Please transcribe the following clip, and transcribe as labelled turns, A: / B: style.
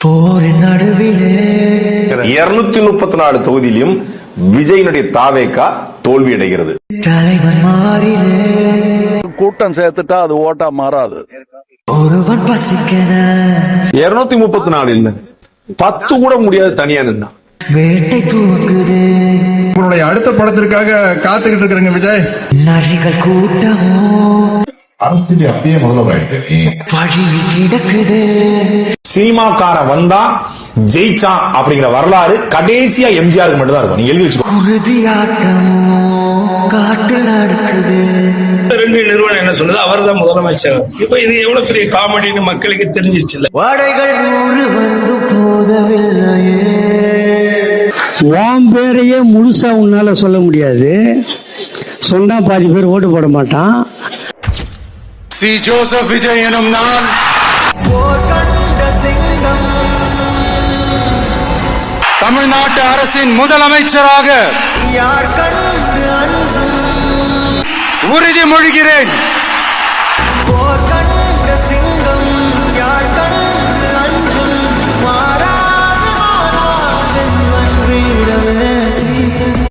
A: போரின் நடுவிலே
B: 234 தொகுதியிலும் விஜயினுடைய தாவேகா தோல்வி அடைகிறது.
A: தலைவன் மாறிலே
C: கூட்டம் சேர்த்துட்டா அது ஓட்டா மாறாது.
A: ஒருவன் பசிக்கன
B: 234 இல்ல 10 கூட முடியாது தனியா நின்னா.
A: வேட்டை தூக்குது
D: உங்களுடைய அடுத்த படத்திற்காக காத்துக்கிட்டு இருக்கிறேங்க விஜய்.
A: நரிகள் கூட்டமோ
D: அரசியல் அப்படியே முதல்வராயிட்டு
A: வழியில் கிடக்குது.
B: சினிமாக்கார வந்தா ஜெயிச்சான் அப்படிங்கிற வரலாறு கடைசியா எம்ஜிஆருக்கு மட்டும் தான் இருக்கும். நீங்க எழுதி வச்சுக்கோ.
A: குருதியாட்டமோ காட்டு நடக்குது.
E: ரெண்டு நிறுவனம் என்ன சொல்லுது, அவர் தான் முதலமைச்சர். இப்ப இது எவ்வளவு பெரிய காமெடின்னு மக்களுக்கு தெரிஞ்சிச்சு.
A: வாடைகள் 100 வந்து போதவில்லையே.
F: உன் பேரையே முழுசா உன்னால சொல்ல முடியாது. சொன்னா பாதி பேர் ஓட்டு போட மாட்டான்.
G: சி ஜோசப் விஜய் எனும் நான்
A: போர் கண்ட சிங்கம்
G: தமிழ்நாட்டு அரசின் முதலமைச்சராக
A: யார் கண்டு அஞ்சும்
G: உறுதிமொழிகிறேன்.
A: போர் கண்ட